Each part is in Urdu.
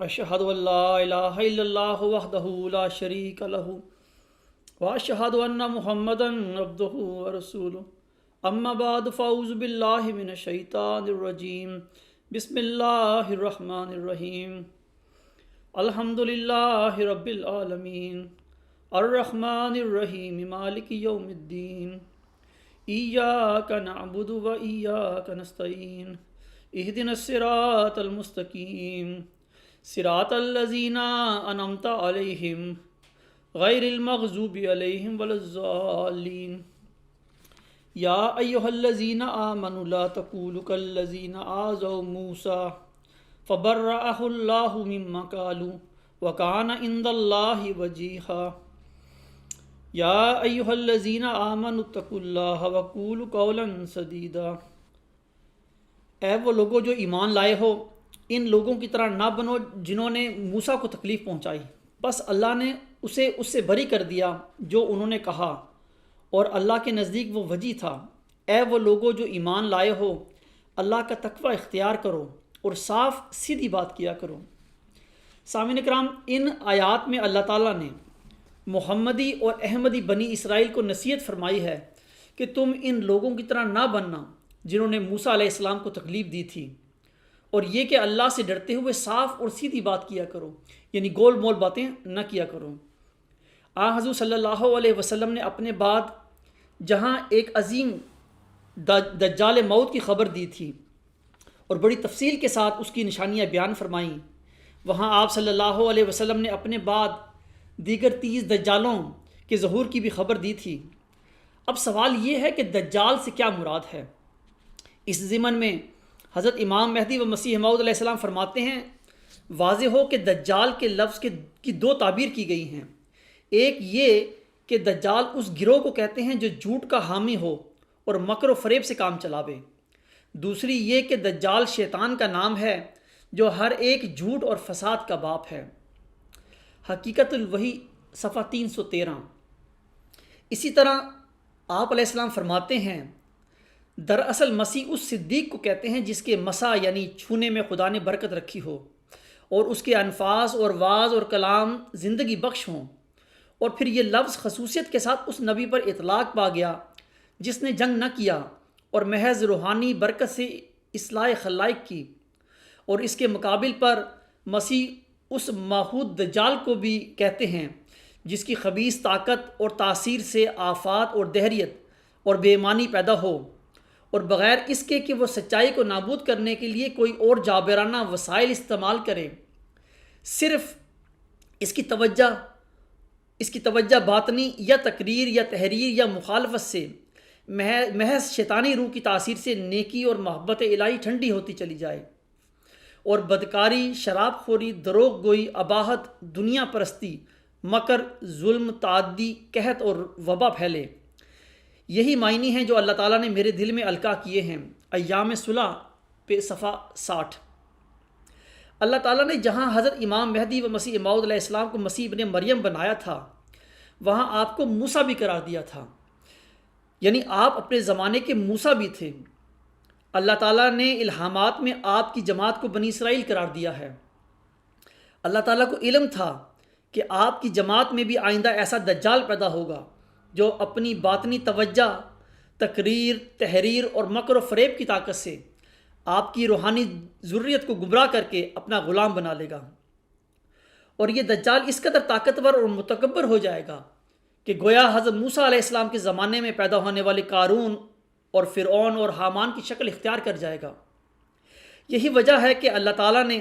اشہد ان لا الہ الا اللہ وحدہ لا شریک لہ واشہد ان محمدا عبدہ ورسولہ اما بعد فاعوذ باللہ من الشیطان الرجیم بسم اللہ الرحمن الرحیم الحمد للہ رب العالمین الرحمن الرحیم مالک یوم الدین ایاک نعبد و ایاک نستعین اہدنا الصراط المستقیم صراط الذین انعمت علیہم غیر المغضوب علیہم ولا الضالین یا ایہا الذین آمنوا لا تقولوا کالذین آذوا موسیٰ فبرأہ اللہ مما قالوا وکان عند اللہ وجیہا یا ایہا الذین آمنوا اتقوا اللہ وقولوا قولا سدیدا۔ اے وہ لوگوں جو ایمان لائے ہو، ان لوگوں کی طرح نہ بنو جنہوں نے موسیٰ کو تکلیف پہنچائی، بس اللہ نے اسے اس سے بری کر دیا جو انہوں نے کہا، اور اللہ کے نزدیک وہ وجی تھا۔ اے وہ لوگوں جو ایمان لائے ہو، اللہ کا تقوی اختیار کرو اور صاف سیدھی بات کیا کرو۔ سامعین کرام، ان آیات میں اللہ تعالیٰ نے محمدی اور احمدی بنی اسرائیل کو نصیحت فرمائی ہے کہ تم ان لوگوں کی طرح نہ بننا جنہوں نے موسیٰ علیہ السلام کو تکلیف دی تھی، اور یہ کہ اللہ سے ڈرتے ہوئے صاف اور سیدھی بات کیا کرو، یعنی گول مول باتیں نہ کیا کرو۔ حضور صلی اللہ علیہ وسلم نے اپنے بعد جہاں ایک عظیم دجال موت کی خبر دی تھی اور بڑی تفصیل کے ساتھ اس کی نشانیاں بیان فرمائیں، وہاں آپ صلی اللہ علیہ وسلم نے اپنے بعد دیگر 30 دجالوں کے ظہور کی بھی خبر دی تھی۔ اب سوال یہ ہے کہ دجال سے کیا مراد ہے؟ اس ضمن میں حضرت امام مہدی و مسیح موعود علیہ السلام فرماتے ہیں، واضح ہو کہ دجال کے لفظ کی 2 تعبیر کی گئی ہیں۔ ایک یہ کہ دجال اس گروہ کو کہتے ہیں جو جھوٹ کا حامی ہو اور مکر و فریب سے کام چلاوے۔ دوسری یہ کہ دجال شیطان کا نام ہے جو ہر ایک جھوٹ اور فساد کا باپ ہے۔ حقیقت الوحی صفحہ 313۔ اسی طرح آپ علیہ السلام فرماتے ہیں، دراصل مسیح اس صدیق کو کہتے ہیں جس کے مسا یعنی چھونے میں خدا نے برکت رکھی ہو، اور اس کے انفاس اور واعظ اور کلام زندگی بخش ہوں۔ اور پھر یہ لفظ خصوصیت کے ساتھ اس نبی پر اطلاق پا گیا جس نے جنگ نہ کیا اور محض روحانی برکت سے اصلاح خلائق کی، اور اس کے مقابل پر مسیح اس ماحود دجال کو بھی کہتے ہیں جس کی خبیث طاقت اور تاثیر سے آفات اور دہریت اور بے ایمانی پیدا ہو، اور بغیر اس کے کہ وہ سچائی کو نابود کرنے کے لیے کوئی اور جابرانہ وسائل استعمال کرے، صرف اس کی توجہ باطنی یا تقریر یا تحریر یا مخالفت سے محض شیطانی روح کی تاثیر سے نیکی اور محبت الہی ٹھنڈی ہوتی چلی جائے، اور بدکاری، شراب خوری، دروغ گوئی، اباحت، دنیا پرستی، مکر، ظلم، تعدی، قحط اور وبا پھیلے۔ یہی معنی ہیں جو اللہ تعالیٰ نے میرے دل میں القاء کیے ہیں۔ ایام صلح پہ صفحہ 60۔ اللہ تعالیٰ نے جہاں حضرت امام مہدی و مسیح موعود علیہ السلام کو مسیح ابن مریم بنایا تھا، وہاں آپ کو موسیٰ بھی قرار دیا تھا، یعنی آپ اپنے زمانے کے موسیٰ بھی تھے۔ اللہ تعالیٰ نے الہامات میں آپ کی جماعت کو بنی اسرائیل قرار دیا ہے۔ اللہ تعالیٰ کو علم تھا کہ آپ کی جماعت میں بھی آئندہ ایسا دجال پیدا ہوگا جو اپنی باطنی توجہ، تقریر، تحریر اور مکر و فریب کی طاقت سے آپ کی روحانی ذریت کو گمراہ کر کے اپنا غلام بنا لے گا، اور یہ دجال اس قدر طاقتور اور متکبر ہو جائے گا کہ گویا حضرت موسیٰ علیہ السلام کے زمانے میں پیدا ہونے والے قارون اور فرعون اور حامان کی شکل اختیار کر جائے گا۔ یہی وجہ ہے کہ اللہ تعالیٰ نے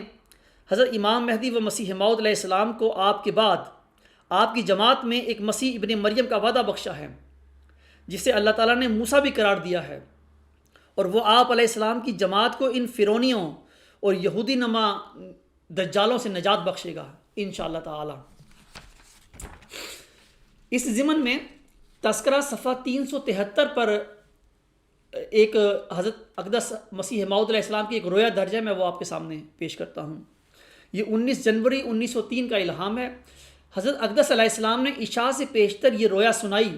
حضرت امام مہدی و مسیح موعود علیہ السلام کو آپ کے بعد آپ کی جماعت میں ایک مسیح ابن مریم کا وعدہ بخشا ہے، جسے اللہ تعالیٰ نے موسیٰ بھی قرار دیا ہے، اور وہ آپ علیہ السلام کی جماعت کو ان فرعونیوں اور یہودی نما دجالوں سے نجات بخشے گا انشاءاللہ تعالی۔ اس ضمن میں تذکرہ صفحہ 373 پر ایک حضرت اقدس مسیح موعود علیہ السلام کی ایک رویا درج ہے، میں وہ آپ کے سامنے پیش کرتا ہوں۔ یہ 19 جنوری 1903 کا الہام ہے۔ حضرت اقدس علیہ السلام نے عشاء سے پیشتر یہ رویا سنائی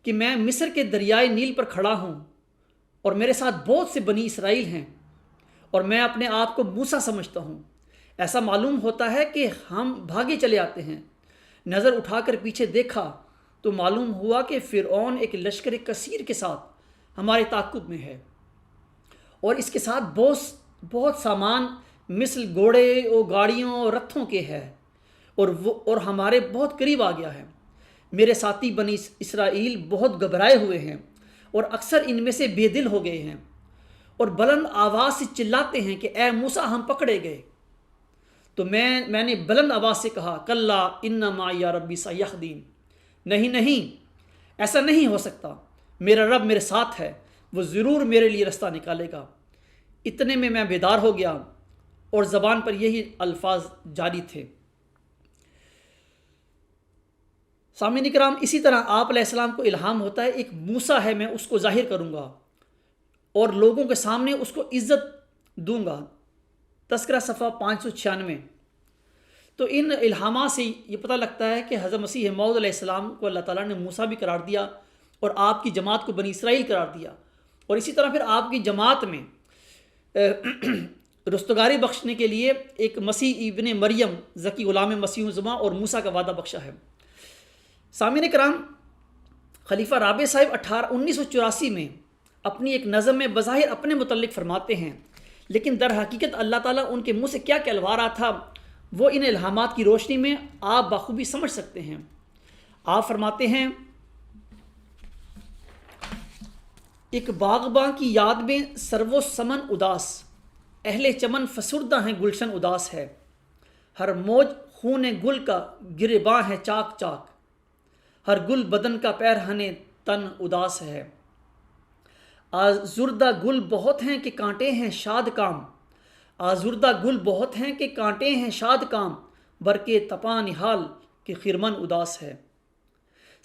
کہ میں مصر کے دریائے نیل پر کھڑا ہوں اور میرے ساتھ بہت سے بنی اسرائیل ہیں، اور میں اپنے آپ کو موسیٰ سمجھتا ہوں۔ ایسا معلوم ہوتا ہے کہ ہم بھاگے چلے آتے ہیں۔ نظر اٹھا کر پیچھے دیکھا تو معلوم ہوا کہ فرعون ایک لشکر کثیر کے ساتھ ہمارے تعاقب میں ہے، اور اس کے ساتھ بہت سامان مثل گھوڑے اور گاڑیوں اور رتھوں کے ہے، اور ہمارے بہت قریب آ گیا ہے۔ میرے ساتھی بنی اسرائیل بہت گھبرائے ہوئے ہیں، اور اکثر ان میں سے بے دل ہو گئے ہیں، اور بلند آواز سے چلاتے ہیں کہ اے موسیٰ ہم پکڑے گئے۔ تو میں نے بلند آواز سے کہا کلا ان معی ربی سیہدین، نہیں، ایسا نہیں ہو سکتا، میرا رب میرے ساتھ ہے، وہ ضرور میرے لیے رستہ نکالے گا۔ اتنے میں بیدار ہو گیا اور زبان پر یہی الفاظ جاری تھے۔ سامعین کرام، اسی طرح آپ علیہ السلام کو الہام ہوتا ہے ایک موسیٰ ہے، میں اس کو ظاہر کروں گا اور لوگوں کے سامنے اس کو عزت دوں گا۔ تذکرہ صفحہ 596۔ تو ان الہامات سے یہ پتہ لگتا ہے کہ حضرت مسیح موعود علیہ السلام کو اللہ تعالیٰ نے موسیٰ بھی قرار دیا اور آپ کی جماعت کو بنی اسرائیل قرار دیا، اور اسی طرح پھر آپ کی جماعت میں رستگاری بخشنے کے لیے ایک مسیح ابن مریم ذکی غلام مسیح الزماں اور موسیٰ کا وعدہ بخشا ہے۔ سامعین کرام، خلیفہ رابع صاحب 1984 میں اپنی ایک نظم میں بظاہر اپنے متعلق فرماتے ہیں، لیکن در حقیقت اللہ تعالیٰ ان کے منہ سے کیا کہلوا رہا تھا وہ ان الہامات کی روشنی میں آپ بخوبی سمجھ سکتے ہیں۔ آپ فرماتے ہیں ایک باغباں کی یاد میں سرو و سمن اداس، اہل چمن فسردہ ہیں گلشن اداس ہے، ہر موج خون گل کا گریباں ہے چاک چاک، ہر گل بدن کا پیرہن تن اداس ہے۔ آزردہ گل بہت ہیں کہ کانٹے ہیں شاد کام، آزردہ گل بہت ہیں کہ کانٹے ہیں شاد کام، برکے تپاں نہال کہ خرمن اداس ہے۔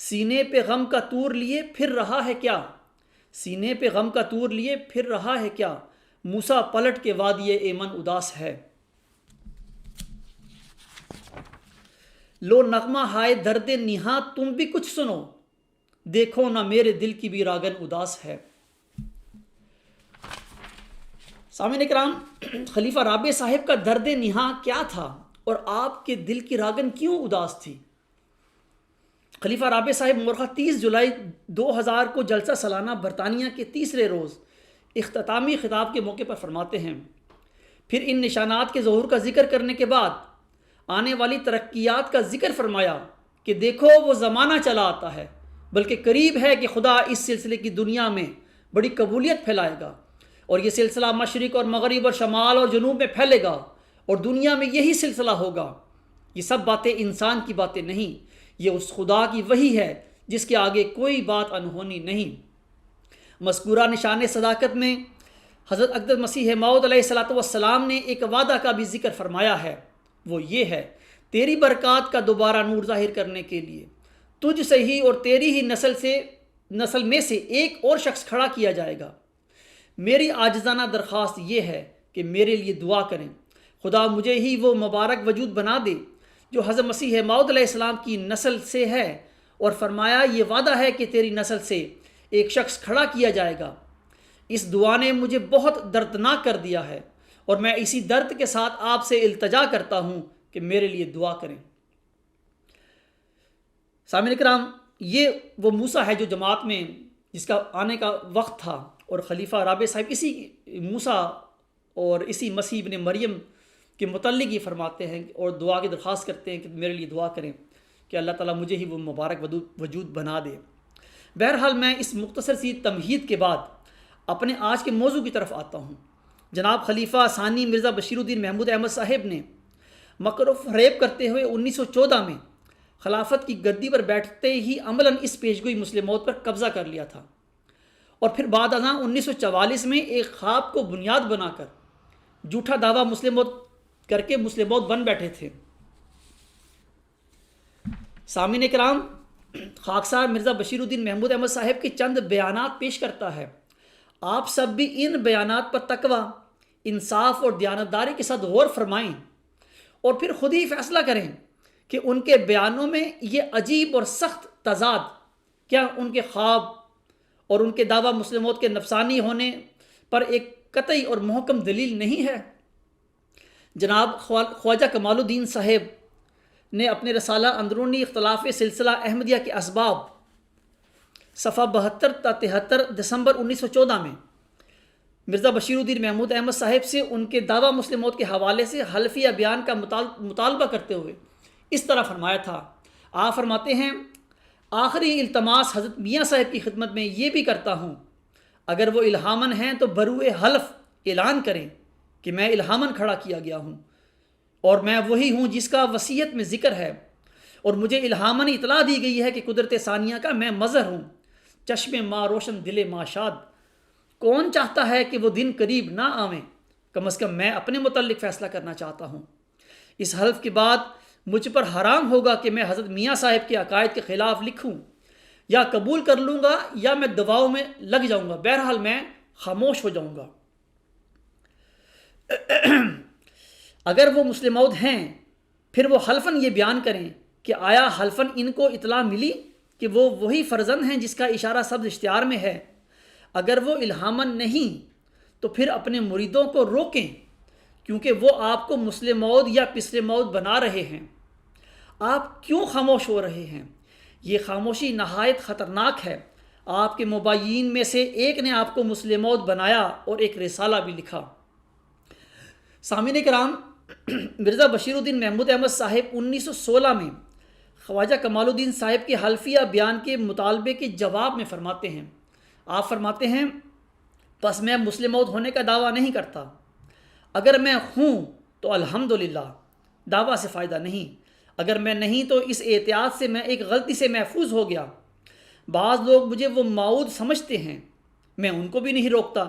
سینے پہ غم کا تور لیے پھر رہا ہے کیا، سینے پہ غم کا تور لیے پھر رہا ہے کیا، موسیٰ پلٹ کے وادی ایمن اداس ہے۔ لو نغمہ ہائے درد نہاں تم بھی کچھ سنو، دیکھو نہ میرے دل کی بھی راگن اداس ہے۔ سامعین کرام، خلیفہ رابع صاحب کا درد نہاں کیا تھا اور آپ کے دل کی راگن کیوں اداس تھی؟ خلیفہ رابع صاحب مورخہ 30 جولائی 2000 کو جلسہ سالانہ برطانیہ کے تیسرے روز اختتامی خطاب کے موقع پر فرماتے ہیں، پھر ان نشانات کے ظہور کا ذکر کرنے کے بعد آنے والی ترقیات کا ذکر فرمایا کہ دیکھو وہ زمانہ چلا آتا ہے، بلکہ قریب ہے کہ خدا اس سلسلے کی دنیا میں بڑی قبولیت پھیلائے گا، اور یہ سلسلہ مشرق اور مغرب اور شمال اور جنوب میں پھیلے گا، اور دنیا میں یہی سلسلہ ہوگا۔ یہ سب باتیں انسان کی باتیں نہیں، یہ اس خدا کی وحی ہے جس کے آگے کوئی بات انہونی نہیں۔ مذکورہ نشان صداقت میں حضرت اقدس مسیح موعود علیہ السلام نے ایک وعدہ کا بھی ذکر فرمایا ہے، وہ یہ ہے تیری برکات کا دوبارہ نور ظاہر کرنے کے لیے تجھ سے ہی اور تیری ہی نسل میں سے ایک اور شخص کھڑا کیا جائے گا۔ میری عاجزانہ درخواست یہ ہے کہ میرے لیے دعا کریں، خدا مجھے ہی وہ مبارک وجود بنا دے جو حضرت مسیح موعود علیہ السلام کی نسل سے ہے، اور فرمایا یہ وعدہ ہے کہ تیری نسل سے ایک شخص کھڑا کیا جائے گا۔ اس دعا نے مجھے بہت دردناک کر دیا ہے، اور میں اسی درد کے ساتھ آپ سے التجا کرتا ہوں کہ میرے لیے دعا کریں۔ سامعین کرام، یہ وہ موسیٰ ہے جو جماعت میں جس کا آنے کا وقت تھا، اور خلیفہ رابع صاحب اسی موسیٰ اور اسی مسیح ابن مریم کے متعلق یہ فرماتے ہیں اور دعا کی درخواست کرتے ہیں کہ میرے لیے دعا کریں کہ اللہ تعالیٰ مجھے ہی وہ مبارک وجود بنا دے۔ بہرحال میں اس مختصر سی تمہید کے بعد اپنے آج کے موضوع کی طرف آتا ہوں۔ جناب خلیفہ ثانی مرزا بشیر الدین محمود احمد صاحب نے مکر و فریب کرتے ہوئے 1914 میں خلافت کی گدی پر بیٹھتے ہی عملاً اس پیشگوئی مسلم موت پر قبضہ کر لیا تھا، اور پھر بعد ازاں 1944 میں ایک خواب کو بنیاد بنا کر جھوٹا دعویٰ مسلم موت کر کے مسلم موت بن بیٹھے تھے۔ سامعین کرام، خاکسار مرزا بشیر الدین محمود احمد صاحب کے چند بیانات پیش کرتا ہے۔ آپ سب بھی ان بیانات پر تقویٰ، انصاف اور دیانتداری کے ساتھ غور فرمائیں، اور پھر خود ہی فیصلہ کریں کہ ان کے بیانوں میں یہ عجیب اور سخت تضاد کیا ان کے خواب اور ان کے دعویٰ مسلم موت کے نفسانی ہونے پر ایک قطعی اور محکم دلیل نہیں ہے؟ جناب خواجہ کمال الدین صاحب نے اپنے رسالہ اندرونی اختلاف سلسلہ احمدیہ کے اسباب صفحہ 72 تا 73 دسمبر 1914 میں مرزا بشیر الدین محمود احمد صاحب سے ان کے دعویٰ مسلم موت کے حوالے سے حلفیہ بیان کا مطالبہ کرتے ہوئے اس طرح فرمایا تھا۔ آپ فرماتے ہیں، آخری التماس حضرت میاں صاحب کی خدمت میں یہ بھی کرتا ہوں، اگر وہ الہاماً ہیں تو بروئے حلف اعلان کریں کہ میں الہاماً کھڑا کیا گیا ہوں اور میں وہی ہوں جس کا وصیت میں ذکر ہے، اور مجھے الہاماً اطلاع دی گئی ہے کہ قدرت ثانیہ کا میں مظہر ہوں، چشم ماں روشن دل ماں شاد۔ کون چاہتا ہے کہ وہ دن قریب نہ آویں؟ کم از کم میں اپنے متعلق فیصلہ کرنا چاہتا ہوں۔ اس حلف کے بعد مجھ پر حرام ہوگا کہ میں حضرت میاں صاحب کے عقائد کے خلاف لکھوں، یا قبول کر لوں گا یا میں دباؤ میں لگ جاؤں گا، بہرحال میں خاموش ہو جاؤں گا۔ اگر وہ مسلم موعود ہیں پھر وہ حلفاً یہ بیان کریں کہ آیا حلفاً ان کو اطلاع ملی کہ وہ وہی فرزند ہیں جس کا اشارہ سبز اشتہار میں ہے۔ اگر وہ الہاماً نہیں تو پھر اپنے مریدوں کو روکیں، کیونکہ وہ آپ کو مسلم موعود یا پسر موعود بنا رہے ہیں۔ آپ کیوں خاموش ہو رہے ہیں؟ یہ خاموشی نہایت خطرناک ہے۔ آپ کے مبایعین میں سے ایک نے آپ کو مسلم موعود بنایا اور ایک رسالہ بھی لکھا۔ سامعین کرام، مرزا بشیر الدین محمود احمد صاحب 1916 میں خواجہ کمال الدین صاحب کے حلفیہ بیان کے مطالبے کے جواب میں فرماتے ہیں، آپ فرماتے ہیں، بس میں مسلم موعود ہونے کا دعویٰ نہیں کرتا، اگر میں ہوں تو الحمدللہ، دعویٰ سے فائدہ نہیں، اگر میں نہیں تو اس احتیاط سے میں ایک غلطی سے محفوظ ہو گیا۔ بعض لوگ مجھے وہ موعود سمجھتے ہیں، میں ان کو بھی نہیں روکتا۔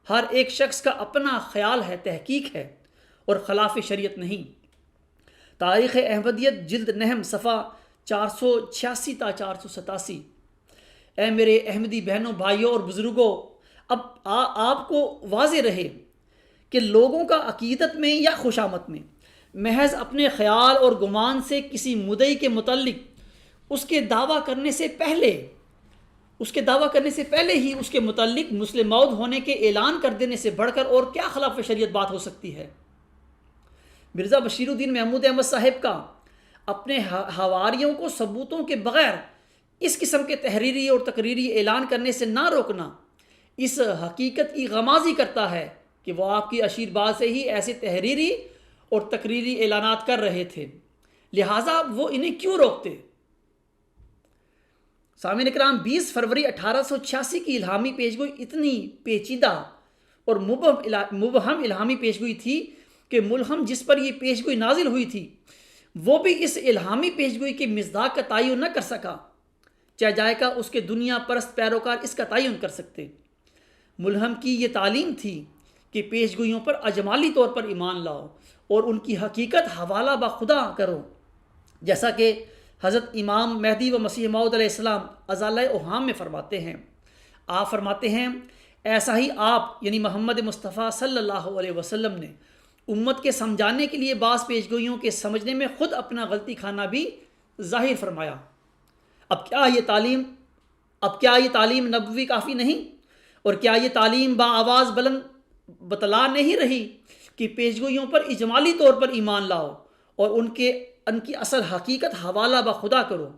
ہر ایک شخص کا اپنا خیال ہے، تحقیق ہے اور خلاف شریعت نہیں۔ تاریخ احمدیت جلد نہم صفحہ 486 تا 487۔ اے میرے احمدی بہنوں، بھائیوں اور بزرگوں، اب آپ کو واضح رہے کہ لوگوں کا عقیدت میں یا خوشامد میں محض اپنے خیال اور گمان سے کسی مدعی کے متعلق اس کے دعویٰ کرنے سے پہلے ہی اس کے متعلق مسلم موعود ہونے کے اعلان کر دینے سے بڑھ کر اور کیا خلاف شریعت بات ہو سکتی ہے؟ مرزا بشیر الدین محمود احمد صاحب کا اپنے حواریوں کو ثبوتوں کے بغیر اس قسم کے تحریری اور تقریری اعلان کرنے سے نہ روکنا اس حقیقت کی غمازی کرتا ہے کہ وہ آپ کی اشیر بات سے ہی ایسے تحریری اور تقریری اعلانات کر رہے تھے، لہٰذا وہ انہیں کیوں روکتے؟ سامعین اکرام، 20 فروری 1886 کی الہامی پیشگوئی اتنی پیچیدہ اور مبہم الہامی پیشگوئی تھی کہ ملہم جس پر یہ پیشگوئی نازل ہوئی تھی وہ بھی اس الہامی پیشگوئی کے مصداق کا تعین نہ کر سکا، چاہے جائے کا اس کے دنیا پرست پیروکار اس کا تعین کر سکتے۔ ملہم کی یہ تعلیم تھی کہ پیشگوئیوں پر اجمالی طور پر ایمان لاؤ اور ان کی حقیقت حوالہ بخدا کرو، جیسا کہ حضرت امام مہدی و مسیح موعود علیہ السلام ازالہ اوہام میں فرماتے ہیں۔ آپ فرماتے ہیں، ایسا ہی آپ یعنی محمد مصطفیٰ صلی اللہ علیہ وسلم نے امت کے سمجھانے کے لیے بعض پیشگوئیوں کے سمجھنے میں خود اپنا غلطی خانہ بھی ظاہر فرمایا۔ اب کیا یہ تعلیم نبوی کافی نہیں؟ اور کیا یہ تعلیم با آواز بلند بتلا نہیں رہی کہ پیشگوئیوں پر اجمالی طور پر ایمان لاؤ اور ان کی اصل حقیقت حوالہ بخدا کرو،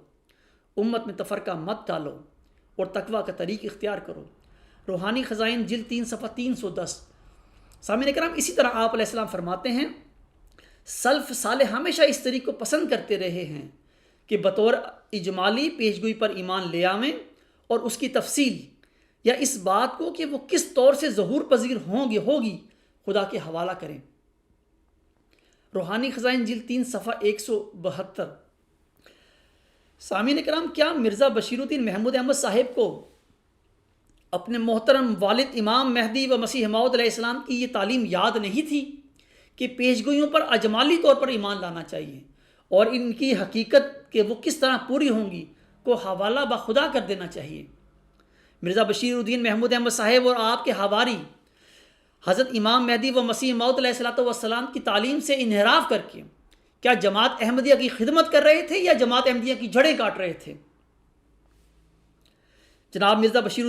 امت میں تفرقہ مت ڈالو اور تقویٰ کا طریق اختیار کرو؟ روحانی خزائن جلد 3 صفحہ 310۔ سامعین کرام، اسی طرح آپ علیہ السلام فرماتے ہیں، سلف صالح ہمیشہ اس طریق کو پسند کرتے رہے ہیں کہ بطور اجمالی پیشگوئی پر ایمان لے آویں اور اس کی تفصیل یا اس بات کو کہ وہ کس طور سے ظہور پذیر ہوگی خدا کے حوالہ کریں۔ روحانی خزائن جلد 3 صفحہ 172۔ سامعین کرام، کیا مرزا بشیر الدین محمود احمد صاحب کو اپنے محترم والد امام مہدی و مسیح موعود علیہ السلام کی یہ تعلیم یاد نہیں تھی کہ پیشگوئیوں پر اجمالی طور پر ایمان لانا چاہیے اور ان کی حقیقت کہ وہ کس طرح پوری ہوں گی کو حوالہ بخدا کر دینا چاہیے؟ مرزا بشیر الدین محمود احمد صاحب اور آپ کے حواری حضرت امام مہدی و مسیح موعود علیہ السلام کی تعلیم سے انحراف کر کے کیا جماعت احمدیہ کی خدمت کر رہے تھے یا جماعت احمدیہ کی جڑیں کاٹ رہے تھے؟ جناب مرزا بشیر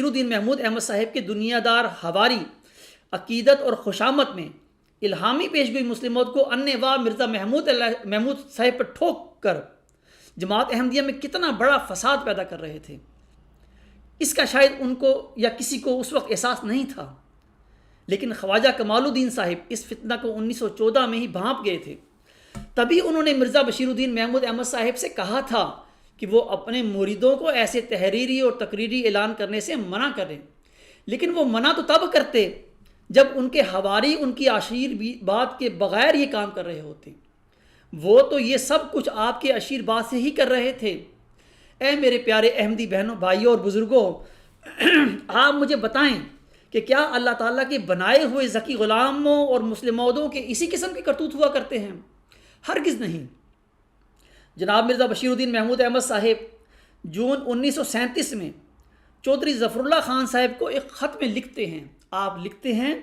الدین محمود احمد صاحب کے دنیا دار حواری عقیدت اور خوشامد میں الہامی پیشگوئی مسلم موعود کو انواع مرزا محمود صاحب پر ٹھوک کر جماعت احمدیہ میں کتنا بڑا فساد پیدا کر رہے تھے، اس کا شاید ان کو یا کسی کو اس وقت احساس نہیں تھا، لیکن خواجہ کمال الدین صاحب اس فتنہ کو 1914 میں ہی بھانپ گئے تھے۔ تبھی انہوں نے مرزا بشیر الدین محمود احمد صاحب سے کہا تھا کہ وہ اپنے مریدوں کو ایسے تحریری اور تقریری اعلان کرنے سے منع کریں، لیکن وہ منع تو تب کرتے جب ان کے حواری ان کی اشیر بات کے بغیر یہ کام کر رہے ہوتے۔ وہ تو یہ سب کچھ آپ کے اشیر بات سے ہی کر رہے تھے۔ اے میرے پیارے احمدی بہنوں، بھائیوں اور بزرگوں، آپ مجھے بتائیں کہ کیا اللہ تعالیٰ کے بنائے ہوئے ذکی غلاموں اور مسلم موعودوں کے اسی قسم کے کرتوت ہوا کرتے ہیں؟ ہرگز نہیں۔ جناب مرزا بشیر الدین محمود احمد صاحب جون 1937 میں چودھری ظفر اللہ خان صاحب کو ایک خط میں لکھتے ہیں۔ آپ لکھتے ہیں،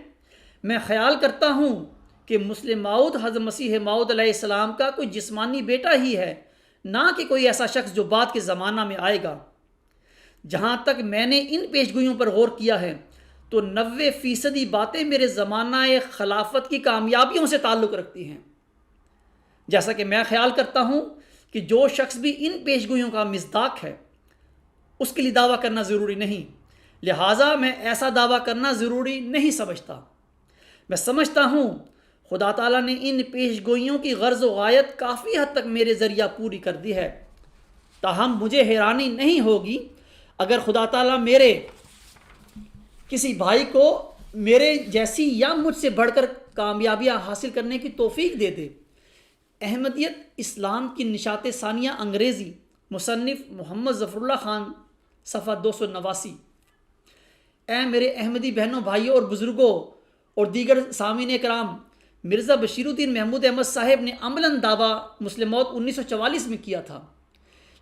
میں خیال کرتا ہوں کہ مسلم موعود حضرت مسیح موعود علیہ السلام کا کوئی جسمانی بیٹا ہی ہے، نہ کہ کوئی ایسا شخص جو بعد کے زمانہ میں آئے گا۔ جہاں تک میں نے ان پیشگوئیوں پر غور کیا ہے تو 90% باتیں میرے زمانہ خلافت کی کامیابیوں سے تعلق رکھتی ہیں۔ جیسا کہ میں خیال کرتا ہوں کہ جو شخص بھی ان پیشگوئیوں کا مصداق ہے اس کے لیے دعویٰ کرنا ضروری نہیں، لہٰذا میں ایسا دعویٰ کرنا ضروری نہیں سمجھتا۔ میں سمجھتا ہوں خدا تعالیٰ نے ان پیشگوئیوں کی غرض و غایت کافی حد تک میرے ذریعہ پوری کر دی ہے، تاہم مجھے حیرانی نہیں ہوگی اگر خدا تعالیٰ میرے کسی بھائی کو میرے جیسی یا مجھ سے بڑھ کر کامیابیاں حاصل کرنے کی توفیق دے دے۔ احمدیت اسلام کی نشات ثانیہ انگریزی، مصنف محمد ظفر اللہ خان، صفحہ 289۔ اے میرے احمدی بہنوں، بھائیوں اور بزرگوں اور دیگر سامعین کرام، مرزا بشیر الدین محمود احمد صاحب نے عملاً دعویٰ مسلم موعود 1944 میں کیا تھا،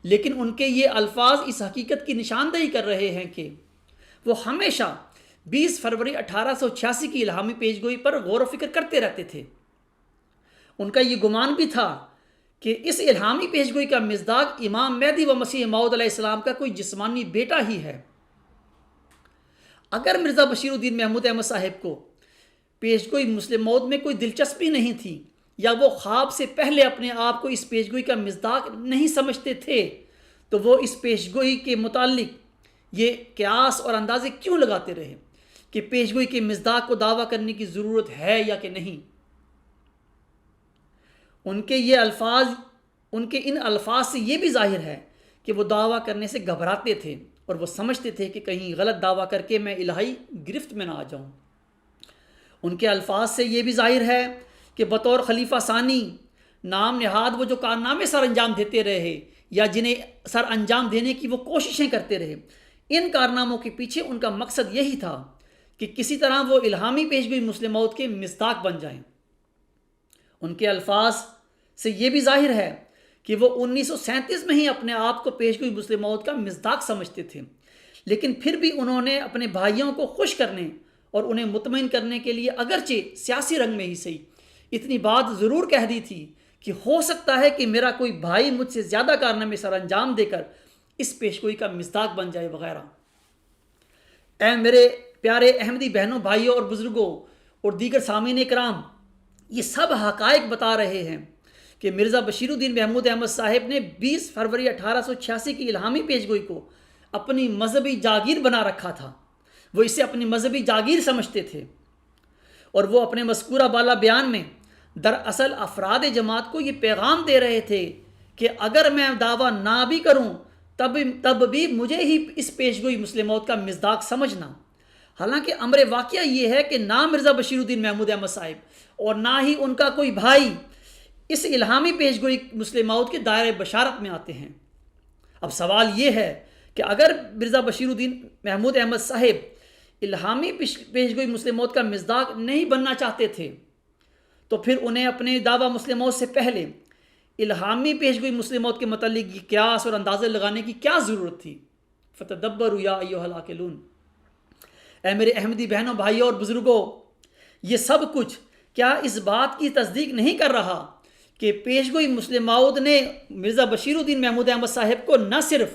لیکن ان کے یہ الفاظ اس حقیقت کی نشاندہی کر رہے ہیں کہ وہ ہمیشہ 20 فروری 1886 کی الہامی پیشگوئی پر غور و فکر کرتے رہتے تھے۔ ان کا یہ گمان بھی تھا کہ اس الہامی پیشگوئی کا مصداق امام مہدی و مسیح موعود علیہ السلام کا کوئی جسمانی بیٹا ہی ہے۔ اگر مرزا بشیر الدین محمود احمد صاحب کو پیشگوئی مسلم موعود میں کوئی دلچسپی نہیں تھی، یا وہ خواب سے پہلے اپنے آپ کو اس پیشگوئی کا مصداق نہیں سمجھتے تھے، تو وہ اس پیشگوئی کے متعلق یہ قیاس اور اندازے کیوں لگاتے رہے کہ پیشگوئی کے مصداق کو دعویٰ کرنے کی ضرورت ہے یا کہ نہیں؟ ان کے ان الفاظ سے یہ بھی ظاہر ہے کہ وہ دعویٰ کرنے سے گھبراتے تھے اور وہ سمجھتے تھے کہ کہیں غلط دعویٰ کر کے میں الہی گرفت میں نہ آ جاؤں۔ ان کے الفاظ سے یہ بھی ظاہر ہے کہ بطور خلیفہ ثانی نام نہاد وہ جو کارنامے سر انجام دیتے رہے یا جنہیں سر انجام دینے کی وہ کوششیں کرتے رہے، ان کارناموں کے پیچھے ان کا مقصد یہی تھا کہ کسی طرح وہ الہامی پیشگوئی مسلم موعود کے مصداق بن جائیں۔ ان کے الفاظ سے یہ بھی ظاہر ہے کہ وہ 1937 میں ہی اپنے آپ کو پیشگوئی مسلم موعود کا مصداق سمجھتے تھے، لیکن پھر بھی انہوں نے اپنے بھائیوں کو خوش کرنے اور انہیں مطمئن کرنے کے لیے اگرچہ سیاسی رنگ میں ہی صحیح اتنی بات ضرور کہہ دی تھی کہ ہو سکتا ہے کہ میرا کوئی بھائی مجھ سے زیادہ کارنامے سر انجام دے کر اس پیشگوئی کا مصداق بن جائے وغیرہ۔ اے میرے پیارے احمدی بہنوں، بھائیوں اور بزرگوں اور دیگر سامعین کرام، یہ سب حقائق بتا رہے ہیں کہ مرزا بشیر الدین محمود احمد صاحب نے 20 فروری 1886 کی الہامی پیشگوئی کو اپنی مذہبی جاگیر بنا رکھا تھا۔ وہ اسے اپنی مذہبی جاگیر سمجھتے تھے، اور وہ اپنے مذکورہ بالا بیان میں دراصل افراد جماعت کو یہ پیغام دے رہے تھے کہ اگر میں دعویٰ نہ بھی کروں تب بھی مجھے ہی اس پیشگوئی مسلم موعود کا مصداق سمجھنا۔ حالانکہ امر واقعہ یہ ہے کہ نہ مرزا بشیر الدین محمود احمد صاحب اور نہ ہی ان کا کوئی بھائی اس الہامی پیشگوئی مسلم موعود کے دائرۂ بشارت میں آتے ہیں۔ اب سوال یہ ہے کہ اگر مرزا بشیر الدین محمود احمد صاحب الہامی پیشگوئی مسلم موعود کا مصداق نہیں بننا چاہتے تھے تو پھر انہیں اپنے دعویٰ مسلم موعود سے پہلے الہامی پیشگوئی مسلم موعود کے متعلق قیاس اور اندازے لگانے کی کیا ضرورت تھی؟ فتدبروا یا ایھا العاقلون۔ اے میرے احمدی بہنوں، بھائیوں اور بزرگوں، یہ سب کچھ کیا اس بات کی تصدیق نہیں کر رہا کہ پیشگوئی مسلم موعود نے مرزا بشیر الدین محمود احمد صاحب کو نہ صرف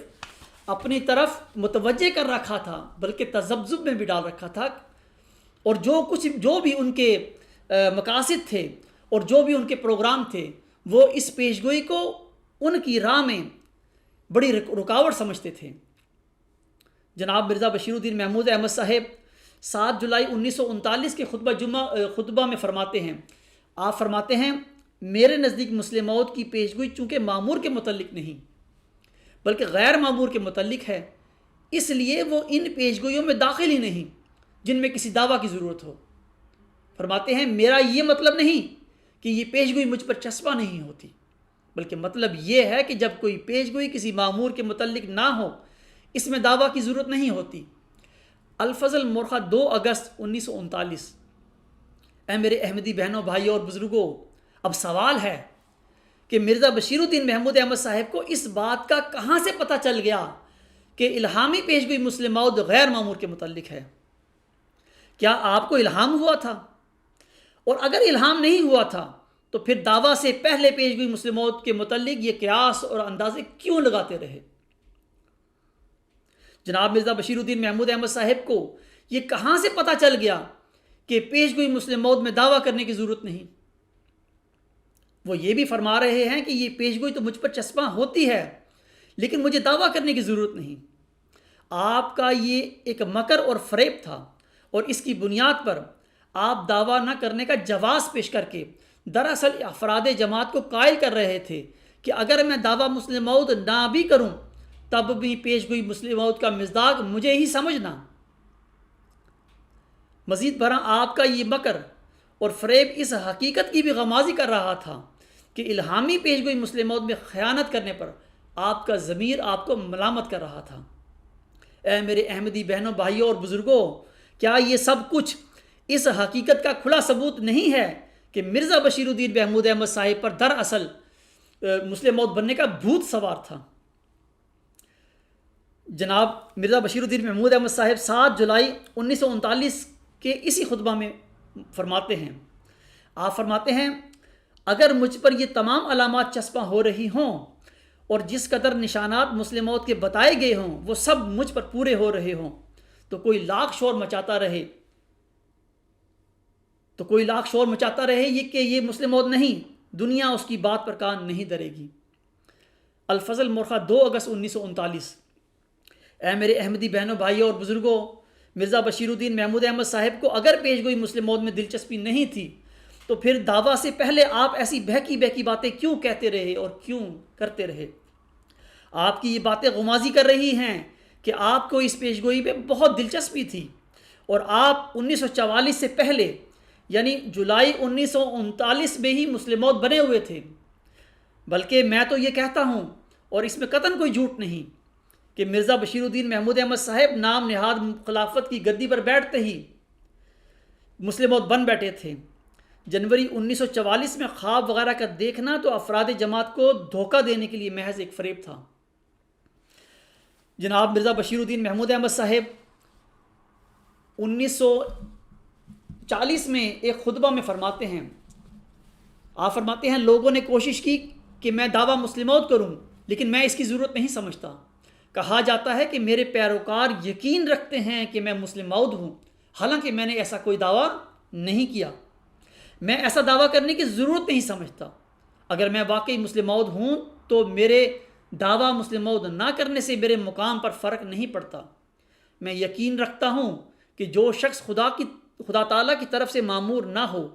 اپنی طرف متوجہ کر رکھا تھا بلکہ تذبذب میں بھی ڈال رکھا تھا، اور جو بھی ان کے مقاصد تھے اور جو بھی ان کے پروگرام تھے وہ اس پیشگوئی کو ان کی راہ میں بڑی رکاوٹ سمجھتے تھے۔ جناب مرزا بشیر الدین محمود احمد صاحب 7 جولائی 1939 کے خطبہ میں فرماتے ہیں، آپ فرماتے ہیں میرے نزدیک مسلم موعود کی پیشگوئی چونکہ معمور کے متعلق نہیں بلکہ غیر معمور کے متعلق ہے، اس لیے وہ ان پیشگوئیوں میں داخل ہی نہیں جن میں کسی دعویٰ کی ضرورت ہو۔ فرماتے ہیں میرا یہ مطلب نہیں کہ یہ پیشگوئی مجھ پر چسپاں نہیں ہوتی، بلکہ مطلب یہ ہے کہ جب کوئی پیشگوئی کسی معمور کے متعلق نہ ہو اس میں دعویٰ کی ضرورت نہیں ہوتی۔ الفضل مورخہ 2 اگست 1939۔ اے میرے احمدی بہنوں، بھائیوں اور بزرگوں، اب سوال ہے کہ مرزا بشیر الدین محمود احمد صاحب کو اس بات کا کہاں سے پتہ چل گیا کہ الہامی پیشگوئی مسلم موعود غیر معمور کے متعلق ہے؟ کیا آپ کو الہام ہوا تھا؟ اور اگر الہام نہیں ہوا تھا تو پھر دعویٰ سے پہلے پیشگوئی مسلم موعود کے متعلق یہ قیاس اور اندازے کیوں لگاتے رہے؟ جناب مرزا بشیر الدین محمود احمد صاحب کو یہ کہاں سے پتہ چل گیا کہ پیشگوئی مسلم موعود میں دعویٰ کرنے کی ضرورت نہیں؟ وہ یہ بھی فرما رہے ہیں کہ یہ پیشگوئی تو مجھ پر چسپاں ہوتی ہے لیکن مجھے دعویٰ کرنے کی ضرورت نہیں۔ آپ کا یہ ایک مکر اور فریب تھا اور اس کی بنیاد پر آپ دعویٰ نہ کرنے کا جواز پیش کر کے دراصل افراد جماعت کو قائل کر رہے تھے کہ اگر میں دعویٰ مسلم موعود نہ بھی کروں تب بھی پیشگوئی مسلم موعود کا مصداق مجھے ہی سمجھنا۔ مزید برآں آپ کا یہ مکر اور فریب اس حقیقت کی بھی غمازی کر رہا تھا کہ الہامی پیشگوئی مسلم موعود میں خیانت کرنے پر آپ کا ضمیر آپ کو ملامت کر رہا تھا۔ اے میرے احمدی بہنوں، بھائیوں اور بزرگوں، کیا یہ سب کچھ اس حقیقت کا کھلا ثبوت نہیں ہے کہ مرزا بشیر الدین محمود احمد صاحب پر دراصل مسلم موعود بننے کا بھوت سوار تھا؟ جناب مرزا بشیر الدین محمود احمد صاحب 7 جولائی 1939 کے اسی خطبہ میں فرماتے ہیں، آپ فرماتے ہیں اگر مجھ پر یہ تمام علامات چسپاں ہو رہی ہوں اور جس قدر نشانات مسلم موعود کے بتائے گئے ہوں وہ سب مجھ پر پورے ہو رہے ہوں تو کوئی لاکھ شور مچاتا رہے یہ کہ یہ مسلم موعود نہیں، دنیا اس کی بات پر کان نہیں دھرے گی۔ الفضل مورخہ 2 اگست 1939۔ اے میرے احمدی بہنوں، بھائیوں اور بزرگوں، مرزا بشیر الدین محمود احمد صاحب کو اگر پیشگوئی مسلم موعود میں دلچسپی نہیں تھی تو پھر دعویٰ سے پہلے آپ ایسی بہکی باتیں کیوں کہتے رہے اور کیوں کرتے رہے؟ آپ کی یہ باتیں غمازی کر رہی ہیں کہ آپ کو اس پیشگوئی میں بہت دلچسپی تھی اور آپ 1944 سے پہلے یعنی جولائی 1939 میں ہی مسلم موعود بنے ہوئے تھے۔ بلکہ میں تو یہ کہتا ہوں اور اس میں قطعاً کوئی جھوٹ نہیں کہ مرزا بشیر الدین محمود احمد صاحب نام نہاد خلافت کی گدی پر بیٹھتے ہی مسلم موعود بن بیٹھے تھے۔ جنوری 1944 میں خواب وغیرہ کا دیکھنا تو افراد جماعت کو دھوکہ دینے کے لیے محض ایک فریب تھا۔ جناب مرزا بشیر الدین محمود احمد صاحب 1940 میں ایک خطبہ میں فرماتے ہیں، آپ فرماتے ہیں لوگوں نے کوشش کی کہ میں دعویٰ مسلم موعود کروں لیکن میں اس کی ضرورت نہیں سمجھتا۔ کہا جاتا ہے کہ میرے پیروکار یقین رکھتے ہیں کہ میں مسلم موعود ہوں، حالانکہ میں نے ایسا کوئی دعویٰ نہیں کیا۔ میں ایسا دعویٰ کرنے کی ضرورت نہیں سمجھتا۔ اگر میں واقعی مسلم موعود ہوں تو میرے دعویٰ مسلم موعود نہ کرنے سے میرے مقام پر فرق نہیں پڑتا۔ میں یقین رکھتا ہوں کہ جو شخص خدا تعالیٰ کی طرف سے مامور نہ ہو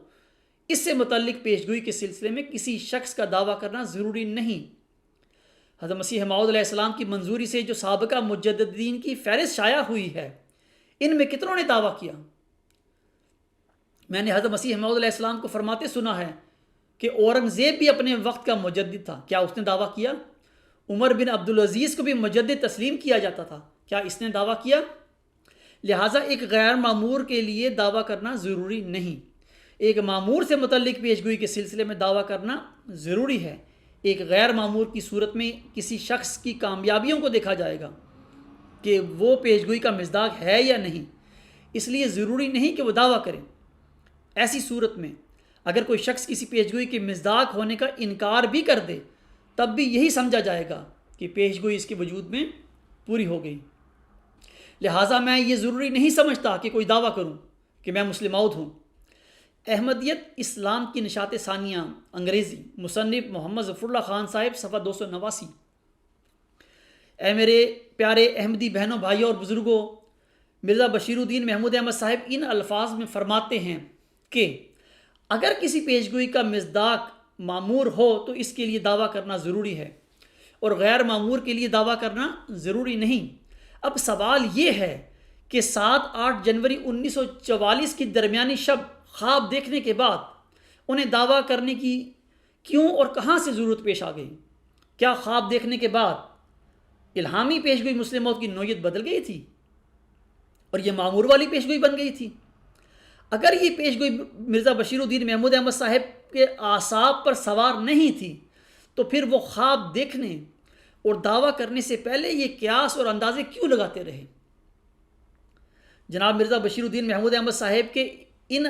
اس سے متعلق پیشگوئی کے سلسلے میں کسی شخص کا دعویٰ کرنا ضروری نہیں۔ حضرت مسیح موعود علیہ السلام کی منظوری سے جو سابقہ مجددین کی فہرست شائع ہوئی ہے ان میں کتنوں نے دعویٰ کیا؟ میں نے حضرت مسیح موعود علیہ السلام کو فرماتے سنا ہے کہ اورنگزیب بھی اپنے وقت کا مجدد تھا، کیا اس نے دعویٰ کیا؟ عمر بن عبدالعزیز کو بھی مجدد تسلیم کیا جاتا تھا، کیا اس نے دعویٰ کیا؟ لہٰذا ایک غیر معمور کے لیے دعویٰ کرنا ضروری نہیں، ایک معمور سے متعلق پیشگوئی کے سلسلے میں دعویٰ کرنا ضروری ہے۔ ایک غیر معمور کی صورت میں کسی شخص کی کامیابیوں کو دیکھا جائے گا کہ وہ پیشگوئی کا مصداق ہے یا نہیں، اس لیے ضروری نہیں کہ وہ دعویٰ کرے۔ ایسی صورت میں اگر کوئی شخص کسی پیشگوئی کے مصداق ہونے کا انکار بھی کر دے تب بھی یہی سمجھا جائے گا کہ پیشگوئی اس کے وجود میں پوری ہو گئی۔ لہٰذا میں یہ ضروری نہیں سمجھتا کہ کوئی دعویٰ کروں کہ میں مسلم موعود ہوں۔ احمدیت اسلام کی نشات ثانیہ انگریزی، مصنف محمد ظفر اللہ خان صاحب، صفحہ 289۔ اے میرے پیارے احمدی بہنوں، بھائیوں اور بزرگوں، مرزا بشیر الدین محمود احمد صاحب ان الفاظ میں فرماتے ہیں کہ اگر کسی پیشگوئی کا مصداق معمور ہو تو اس کے لیے دعویٰ کرنا ضروری ہے، اور غیر معمور کے لیے دعویٰ کرنا ضروری نہیں۔ اب سوال یہ ہے کہ 7-8 جنوری 1944 کی درمیانی شب خواب دیکھنے کے بعد انہیں دعویٰ کرنے کی کیوں اور کہاں سے ضرورت پیش آ گئی؟ کیا خواب دیکھنے کے بعد الہامی پیشگوئی مسلم موعود کی نوعیت بدل گئی تھی اور یہ معمور والی پیشگوئی بن گئی تھی؟ اگر یہ پیشگوئی مرزا بشیر الدین محمود احمد صاحب کے اعصاب پر سوار نہیں تھی تو پھر وہ خواب دیکھنے اور دعویٰ کرنے سے پہلے یہ قیاس اور اندازے کیوں لگاتے رہے؟ جناب مرزا بشیر الدین محمود احمد صاحب کے ان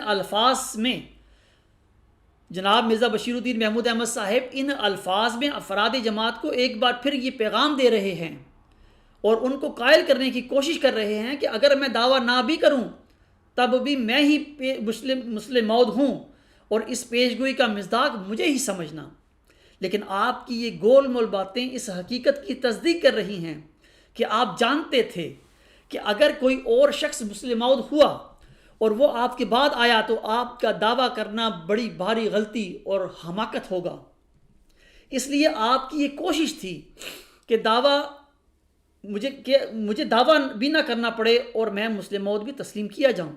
الفاظ میں افراد جماعت کو ایک بار پھر یہ پیغام دے رہے ہیں اور ان کو قائل کرنے کی کوشش کر رہے ہیں کہ اگر میں دعویٰ نہ بھی کروں تب بھی میں ہی مسلم موعود ہوں اور اس پیشگوئی کا مصداق مجھے ہی سمجھنا۔ لیکن آپ کی یہ گول مول باتیں اس حقیقت کی تصدیق کر رہی ہیں کہ آپ جانتے تھے کہ اگر کوئی اور شخص مسلم موعود ہوا اور وہ آپ کے بعد آیا تو آپ کا دعویٰ کرنا بڑی بھاری غلطی اور حماقت ہوگا۔ اس لیے آپ کی یہ کوشش تھی کہ مجھے دعویٰ بھی نہ کرنا پڑے اور میں مسلم موعود بھی تسلیم کیا جاؤں۔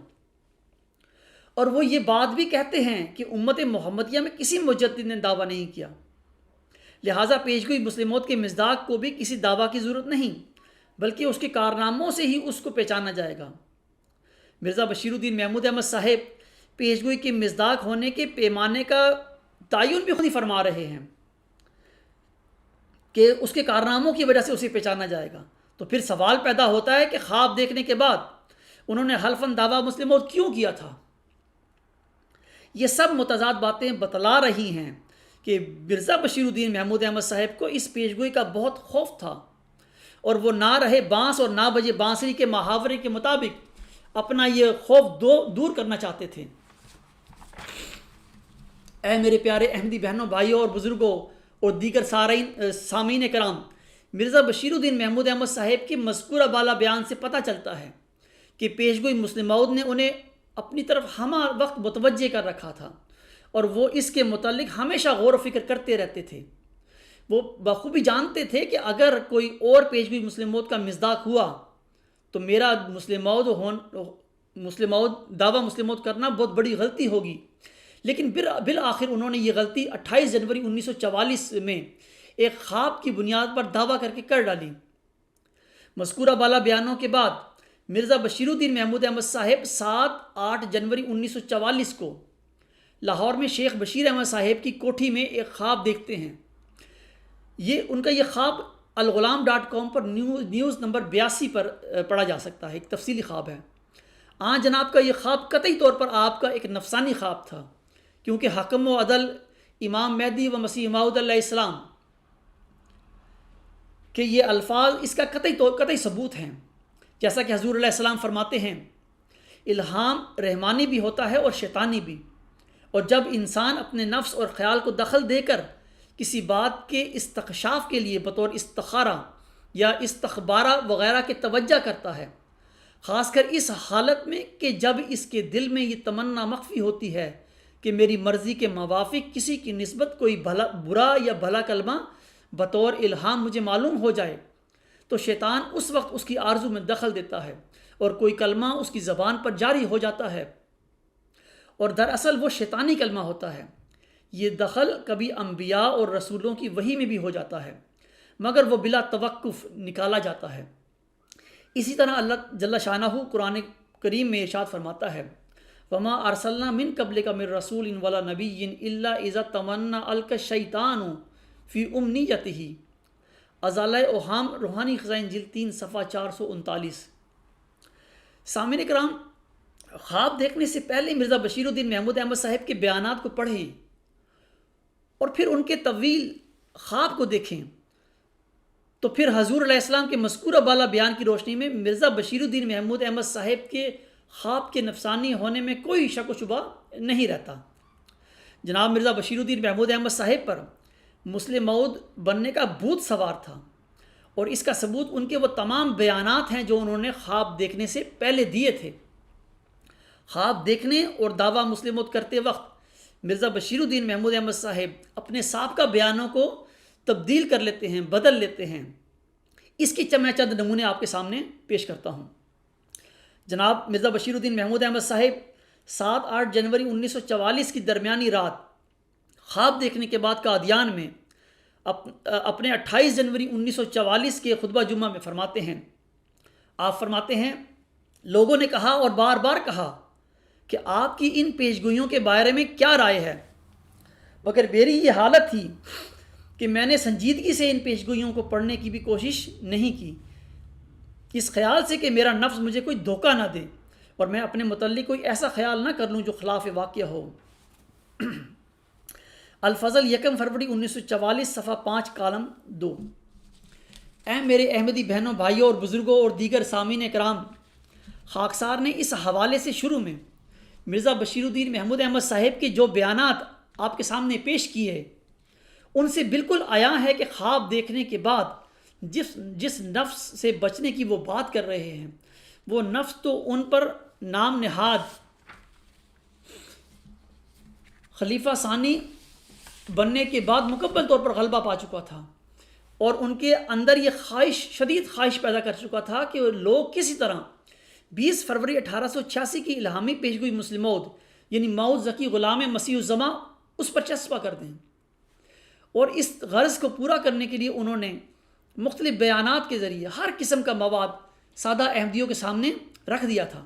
اور وہ یہ بات بھی کہتے ہیں کہ امت محمدیہ میں کسی مجدد نے دعویٰ نہیں کیا، لہٰذا پیشگوئی مسلم موعود کے مصداق کو بھی کسی دعویٰ کی ضرورت نہیں، بلکہ اس کے کارناموں سے ہی اس کو پہچانا جائے گا۔ مرزا بشیر الدین محمود احمد صاحب پیشگوئی کے مصداق ہونے کے پیمانے کا تعین بھی خود ہی فرما رہے ہیں کہ اس کے کارناموں کی وجہ سے اسے پہچانا جائے گا۔ تو پھر سوال پیدا ہوتا ہے کہ خواب دیکھنے کے بعد انہوں نے حلفاً دعویٰ مسلم موعود کیوں کیا تھا؟ یہ سب متضاد باتیں بتلا رہی ہیں کہ مرزا بشیر الدین محمود احمد صاحب کو اس پیشگوئی کا بہت خوف تھا اور وہ نہ رہے بانس اور نہ بجے بانسری کے محاورے کے مطابق اپنا یہ خوف دور کرنا چاہتے تھے۔ اے میرے پیارے احمدی بہنوں، بھائیوں اور بزرگوں اور دیگر سامعین کرام، مرزا بشیر الدین محمود احمد صاحب کے مذکورہ بالا بیان سے پتہ چلتا ہے کہ پیشگوئی مسلم موعود نے انہیں اپنی طرف ہمہ وقت متوجہ کر رکھا تھا اور وہ اس کے متعلق ہمیشہ غور و فکر کرتے رہتے تھے۔ وہ بخوبی جانتے تھے کہ اگر کوئی اور پیشگوئی مسلم موعود کا مصداق ہوا تو میرا دعویٰ مسلم موعود کرنا بہت بڑی غلطی ہوگی، لیکن بالآخر انہوں نے یہ غلطی 28 جنوری 1944 میں ایک خواب کی بنیاد پر دعویٰ کر کے کر ڈالی۔ مذکورہ بالا بیانوں کے بعد مرزا بشیر الدین محمود احمد صاحب 7-8 جنوری 1944 کو لاہور میں شیخ بشیر احمد صاحب کی کوٹھی میں ایک خواب دیکھتے ہیں۔ ان کا یہ خواب الغلام.com پر نیوز نمبر 82 پر پڑھا جا سکتا ہے، ایک تفصیلی خواب ہے۔ جناب کا یہ خواب قطعی طور پر آپ کا ایک نفسانی خواب تھا، کیونکہ حکم و عدل امام مہدی و مسیح موعود علیہ السلام کہ یہ الفاظ اس کا قطعی ثبوت ہیں، جیسا کہ حضور علیہ السلام فرماتے ہیں الہام رحمانی بھی ہوتا ہے اور شیطانی بھی، اور جب انسان اپنے نفس اور خیال کو دخل دے کر کسی بات کے استکشاف کے لیے بطور استخارہ یا استخبارہ وغیرہ کے توجہ کرتا ہے، خاص کر اس حالت میں کہ جب اس کے دل میں یہ تمنا مخفی ہوتی ہے کہ میری مرضی کے موافق کسی کی نسبت کوئی برا یا بھلا کلمہ بطور الہام مجھے معلوم ہو جائے، تو شیطان اس وقت اس کی آرزو میں دخل دیتا ہے اور کوئی کلمہ اس کی زبان پر جاری ہو جاتا ہے، اور دراصل وہ شیطانی کلمہ ہوتا ہے۔ یہ دخل کبھی انبیاء اور رسولوں کی وحی میں بھی ہو جاتا ہے، مگر وہ بلا توقف نکالا جاتا ہے۔ اسی طرح اللہ جل شانہ قرآن کریم میں ارشاد فرماتا ہے وما ارسلنا من قبلک من رسول ولا نبی الا اذا تمنى القى الشیطان فی امنیتہ، ازالہ اوہام روحانی خزائن جلد 3 صفحہ 439۔ سامعین کرام، خواب دیکھنے سے پہلے مرزا بشیر الدین محمود احمد صاحب کے بیانات کو پڑھیں اور پھر ان کے طویل خواب کو دیکھیں، تو پھر حضور علیہ السلام کے مذکورہ بالا بیان کی روشنی میں مرزا بشیر الدین محمود احمد صاحب کے خواب کے نفسانی ہونے میں کوئی شک و شبہ نہیں رہتا۔ جناب مرزا بشیر الدین محمود احمد صاحب پر مسلم موعود بننے کا بھوت سوار تھا، اور اس کا ثبوت ان کے وہ تمام بیانات ہیں جو انہوں نے خواب دیکھنے سے پہلے دیے تھے۔ خواب دیکھنے اور دعویٰ مسلم موعود کرتے وقت مرزا بشیر الدین محمود احمد صاحب اپنے سابقہ بیانوں کو تبدیل کر لیتے ہیں، بدل لیتے ہیں۔ اس کی میں چند نمونے آپ کے سامنے پیش کرتا ہوں۔ جناب مرزا بشیر الدین محمود احمد صاحب 7-8 جنوری 1944 کی درمیانی رات خواب دیکھنے کے بعد قادیان میں اپنے 28 جنوری 1944 کے خطبہ جمعہ میں فرماتے ہیں، آپ فرماتے ہیں، لوگوں نے کہا اور بار بار کہا کہ آپ کی ان پیشگوئیوں کے بارے میں کیا رائے ہے، مگر میری یہ حالت تھی کہ میں نے سنجیدگی سے ان پیشگوئیوں کو پڑھنے کی بھی کوشش نہیں کی، اس خیال سے کہ میرا نفس مجھے کوئی دھوکہ نہ دے اور میں اپنے متعلق کوئی ایسا خیال نہ کر لوں جو خلاف واقعہ ہو۔ الفضل 1 فروری 1944 صفحہ 5 کالم 2۔ اے میرے احمدی بہنوں، بھائیوں اور بزرگوں اور دیگر سامعین کرام، خاکسار نے اس حوالے سے شروع میں مرزا بشیر الدین محمود احمد صاحب کے جو بیانات آپ کے سامنے پیش کیے، ان سے بالکل عیاں ہے کہ خواب دیکھنے کے بعد جس نفس سے بچنے کی وہ بات کر رہے ہیں، وہ نفس تو ان پر نام نہاد خلیفہ ثانی بننے کے بعد مکمل طور پر غلبہ پا چکا تھا، اور ان کے اندر یہ شدید خواہش پیدا کر چکا تھا کہ لوگ کسی طرح 20 فروری 1886 کی الہامی پیشگوئی مسلم موعود یعنی موعود ذکی غلام مسیح الزماں اس پر چسپاں کر دیں، اور اس غرض کو پورا کرنے کے لیے انہوں نے مختلف بیانات کے ذریعے ہر قسم کا مواد سادہ احمدیوں کے سامنے رکھ دیا تھا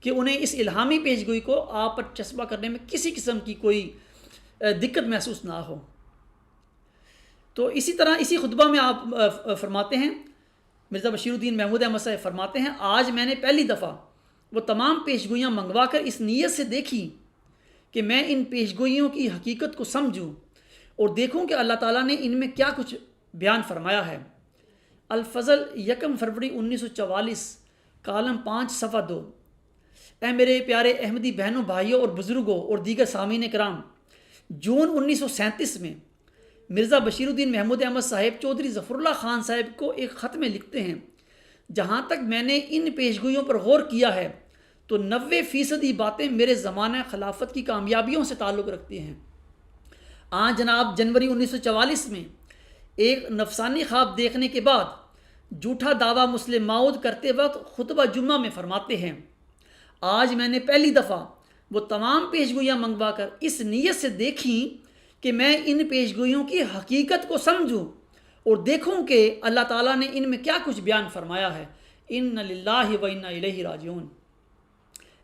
کہ انہیں اس الہامی پیشگوئی کو آپ پر چسپاں کرنے میں کسی قسم کی کوئی دقت محسوس نہ ہو۔ تو اسی طرح اسی خطبہ میں آپ فرماتے ہیں، مرزا بشیر الدین محمود احمد صاحب فرماتے ہیں، آج میں نے پہلی دفعہ وہ تمام پیشگوئیاں منگوا کر اس نیت سے دیکھی کہ میں ان پیشگوئیوں کی حقیقت کو سمجھوں اور دیکھوں کہ اللہ تعالیٰ نے ان میں کیا کچھ بیان فرمایا ہے۔ الفضل 1 فروری 1944 کالم 5 صفحہ 2۔ اے میرے پیارے احمدی بہنوں، بھائیوں اور بزرگوں اور دیگر سامعین کرام، جون 1937 میں مرزا بشیر الدین محمود احمد صاحب چودھری ظفر اللہ خان صاحب کو ایک خط میں لکھتے ہیں، جہاں تک میں نے ان پیشگوئیوں پر غور کیا ہے تو 90% باتیں میرے زمانہ خلافت کی کامیابیوں سے تعلق رکھتی ہیں۔ جناب جنوری 1944 میں ایک نفسانی خواب دیکھنے کے بعد جھوٹا دعویٰ مسلم موعود کرتے وقت خطبہ جمعہ میں فرماتے ہیں، آج میں نے پہلی دفعہ وہ تمام پیشگوئیاں منگوا کر اس نیت سے دیکھیں کہ میں ان پیشگوئیوں کی حقیقت کو سمجھوں اور دیکھوں کہ اللہ تعالیٰ نے ان میں کیا کچھ بیان فرمایا ہے۔ ان للہ و انا الیہ راجعون۔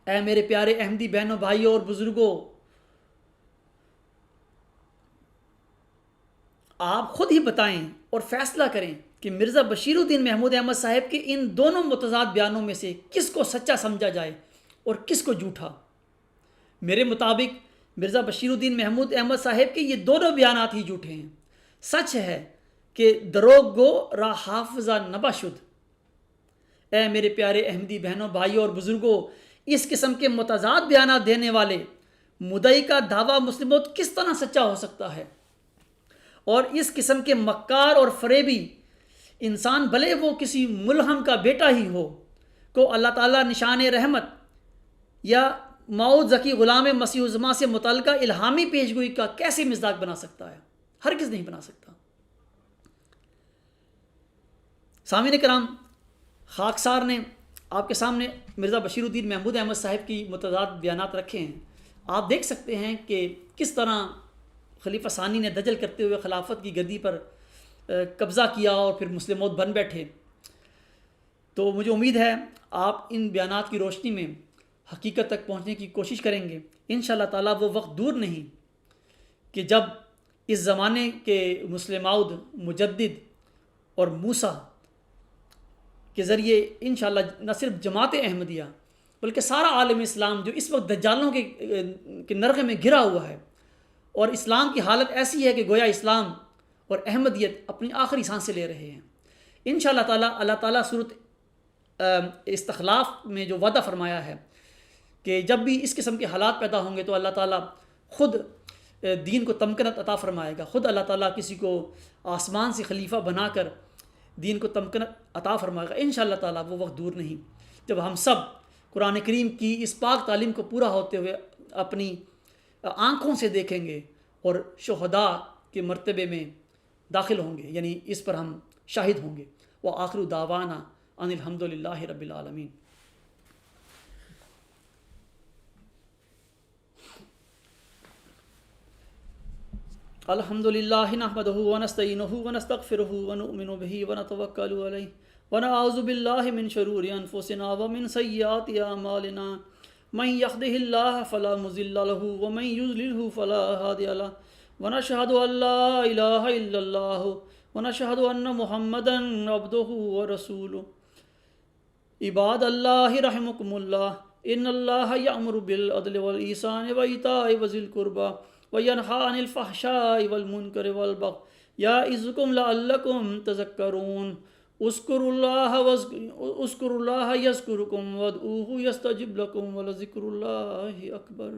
اے میرے پیارے احمدی بہنوں، بھائیوں اور بزرگوں، آپ خود ہی بتائیں اور فیصلہ کریں کہ مرزا بشیر الدین محمود احمد صاحب کے ان دونوں متضاد بیانوں میں سے کس کو سچا سمجھا جائے اور کس کو جھوٹا۔ میرے مطابق مرزا بشیر الدین محمود احمد صاحب کے یہ دونوں بیانات ہی جھوٹے ہیں۔ سچ ہے کہ دروغ گو را حافظہ نبا شد۔ اے میرے پیارے احمدی بہنوں، بھائیوں اور بزرگوں، اس قسم کے متضاد بیانات دینے والے مدعی کا دعویٰ مسلم موعود کس طرح سچا ہو سکتا ہے؟ اور اس قسم کے مکار اور فریبی انسان، بھلے وہ کسی ملہم کا بیٹا ہی ہو، کو اللہ تعالیٰ نشان رحمت یا موعود ذکی غلام مسیح الزماں سے متعلقہ الہامی پیشگوئی کا کیسے مصداق بنا سکتا ہے؟ ہرگز نہیں بنا سکتا۔ سامعین کرام، خاکسار نے آپ کے سامنے مرزا بشیر الدین محمود احمد صاحب کی متضاد بیانات رکھے ہیں۔ آپ دیکھ سکتے ہیں کہ کس طرح خلیفہ ثانی نے دجل کرتے ہوئے خلافت کی گدی پر قبضہ کیا اور پھر مسلم موعود بن بیٹھے۔ تو مجھے امید ہے آپ ان بیانات کی روشنی میں حقیقت تک پہنچنے کی کوشش کریں گے۔ انشاءاللہ تعالیٰ وہ وقت دور نہیں کہ جب اس زمانے کے مسلم موعود مجدد اور موسیٰ کے ذریعے انشاءاللہ نہ صرف جماعت احمدیہ بلکہ سارا عالم اسلام جو اس وقت دجالوں کے نرغے میں گھرا ہوا ہے، اور اسلام کی حالت ایسی ہے کہ گویا اسلام اور احمدیت اپنی آخری سانسیں لے رہے ہیں، انشاءاللہ تعالیٰ اللہ تعالیٰ صورت استخلاف میں جو وعدہ فرمایا ہے کہ جب بھی اس قسم کے حالات پیدا ہوں گے تو اللہ تعالیٰ خود دین کو تمکنت عطا فرمائے گا. خود اللہ تعالیٰ کسی کو آسمان سے خلیفہ بنا کر دین کو تمکنت عطا فرمائے گا. انشاءاللہ تعالیٰ وہ وقت دور نہیں جب ہم سب قرآن کریم کی اس پاک تعلیم کو پورا ہوتے ہوئے اپنی آنکھوں سے دیکھیں گے اور شہداء کے مرتبے میں داخل ہوں گے، یعنی اس پر ہم شاہد ہوں گے. وآخر دعوانا ان الحمد للہ رب العالمین. الحمد للہ نحمدہ ونستعینہ ونستغفرہ ونؤمن بہ ونتوکل علیہ ونعوذ باللہ من شرور انفسنا ومن سیئات اعمالنا من یہدہ اللہ فلا مضل لہ ومن یضللہ فلا ہادی لہ ونشہد ان لا الہ الا اللہ ونشہد ان محمدا عبدہ ورسولہ. عباد اللہ رحمکم اللہ ان اللہ یأمر بالعدل والإحسان وإیتاء ذی القربى وینہی عن الفحشاء والمنکر والبغی یعظکم لعلکم تذکرون. اذکروا اللہ یذکرکم وادعوہ یستجب لکم ولذکر اللہ اکبر.